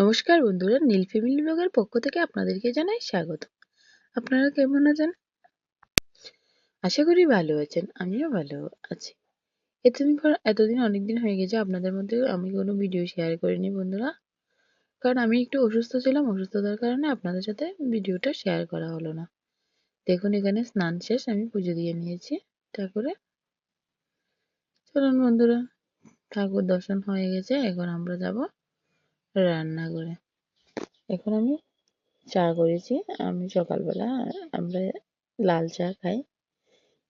নমস্কার বন্ধুরা, নীল ফ্যামিলি ব্লগের পক্ষ থেকে আপনাদেরকে জানাই স্বাগত। আপনারা কেমন আছেন? আশা করি ভালো আছেন। আমিও ভালো আছি। এতদিন অনেকদিন হয়ে গেছে আপনাদের মধ্যে আমি কোনো ভিডিও শেয়ার করিনি বন্ধুরা, কারণ আমি একটু অসুস্থ ছিলাম। অসুস্থতার কারণে আপনাদের সাথে ভিডিওটা শেয়ার করা হলো না। দেখুন, এখানে স্নান শেষ, আমি পুজো দিয়ে নিয়েছি ঠাকুরে। চলুন বন্ধুরা, ঠাকুর দর্শন হয়ে গেছে, এখন আমরা যাব রান্নাঘরে। এখন আমি চা করেছি। আমি সকালবেলা আমরা লাল চা খাই,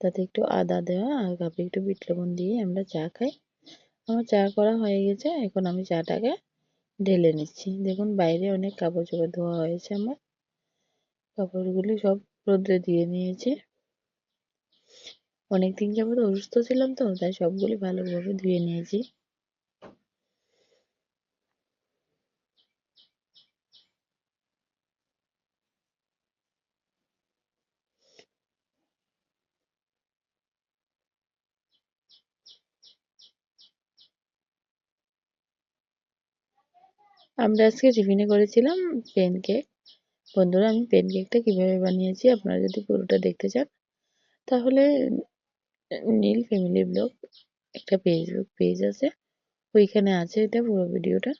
তাতে একটু আদা দেওয়া আর কাপে একটু বিট লবণ দিয়ে আমরা চা খাই। আমার চা করা হয়ে গেছে, এখন আমি চাটাকে ঢেলে নিচ্ছি। দেখুন, বাইরে অনেক কাপড় চোপড় ধোয়া হয়েছে। আমার কাপড়গুলি সব রোদ্রে দিয়ে নিয়েছি। অনেকদিন যাবত অসুস্থ ছিলাম তো, তাই সবগুলি ভালোভাবে ধুয়ে নিয়েছি। আমরা আজকে টিফিনে করেছিলাম প্যানকেক। বন্ধুরা, আমি প্যানকেকটা কিভাবে বানিয়েছি আপনারা যদি পুরোটা দেখতে চান, তাহলে নীল ফ্যামিলি ব্লগ একটা ফেসবুক পেজ আছে, ওইখানে আছে এটা পুরো ভিডিওটা,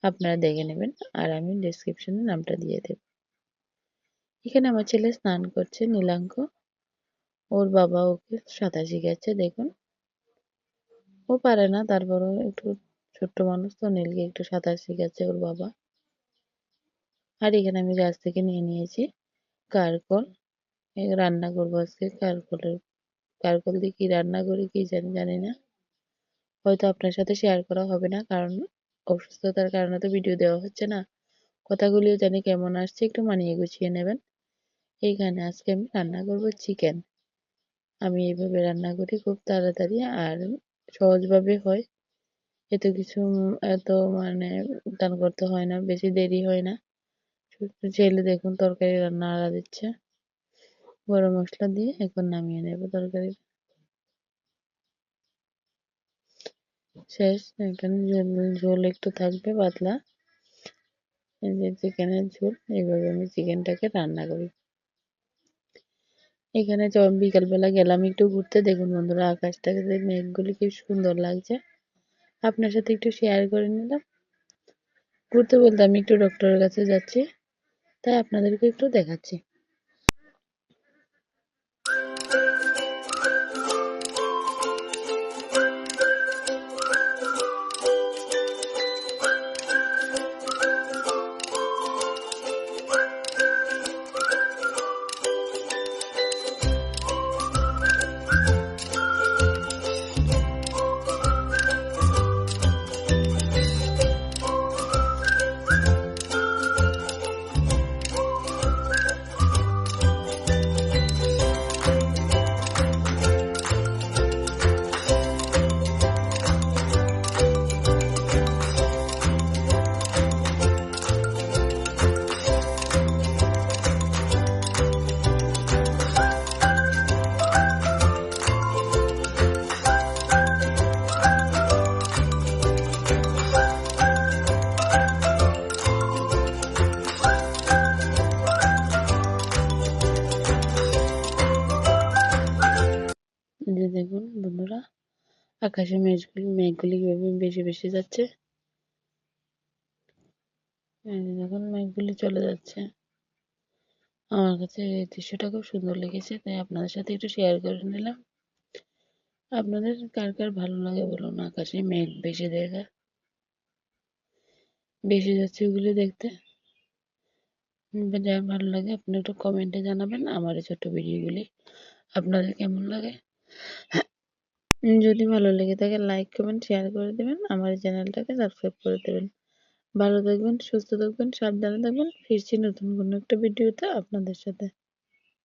আপনারা দেখে নেবেন। আর আমি ডেসক্রিপশনে নামটা দিয়ে দেব। এখানে আমার ছেলে স্নান করছে, নীলাঙ্ক। ওর বাবা ওকে সাঁতার শিখাচ্ছে। দেখুন, ও পারে না, তারপরও একটু ছোট্ট মানুষ তো, নীলকে একটু সাঁতার শিখাচ্ছে ওর বাবা। আর এখানে আমি গাছ থেকে নিয়ে নিয়েছি কারকল। রান্না করবো আজকে কারকল দিয়ে কি রান্না করি কি জানি না। হয়তো আপনার সাথে শেয়ার করা হবে না, কারণ অসুস্থতার কারণে তো ভিডিও দেওয়া হচ্ছে না। কথাগুলিও জানি কেমন আসছে, একটু মানিয়ে গুছিয়ে নেবেন। এইখানে আজকে আমি রান্না করবো চিকেন। আমি এইভাবে রান্না করি, খুব তাড়াতাড়ি আর সহজভাবে হয়। এত মানে দান করতে হয় না, বেশি দেরি হয় না। ছেলে দেখুন তরকারি রান্না আড়া দিচ্ছে গরম মশলা দিয়ে। এখন নামিয়ে নেব তরকারি। শেষ। এখানে ঝোল একটু থাকবে পাতলা, এই যে চিকেনের ঝোল। এইভাবে আমি চিকেনটাকে রান্না করি। এখানে বিকালবেলা গেলাম একটু ঘুরতে। দেখুন বন্ধুরা, আকাশটাকে মেঘগুলি কি সুন্দর লাগছে, আপনার সাথে একটু শেয়ার করে নিলাম। ঘুরতে বলতে আমি একটু ডক্টরের কাছে যাচ্ছি, তাই আপনাদেরকে একটু দেখাচ্ছি। যে দেখুন বন্ধুরা, আকাশে মেঘগুলি কিভাবে বেশি বেশি যাচ্ছে। দেখুন, মেঘগুলি চলে যাচ্ছে। আমার কাছে এই দৃশ্যটা খুব সুন্দর লেগেছে, তাই আপনাদের সাথে একটু শেয়ার করে নিলাম। আপনাদের কার কার ভালো লাগে বলুন, আকাশে মেঘ বেশি যাচ্ছে ওগুলো দেখতে। যার ভালো লাগে আপনি একটু কমেন্টে জানাবেন। আমার এই ছোট্ট ভিডিওগুলি আপনাদের কেমন লাগে। যদি ভালো লেগে থাকে লাইক কমেন্ট শেয়ার করে দেবেন, আমার চ্যানেলটাকে সাবস্ক্রাইব করে দেবেন। ভালো থাকবেন, সুস্থ থাকবেন, সাবধানে থাকবেন। ফিরছি নতুন কোনো একটা ভিডিওতে আপনাদের সাথে।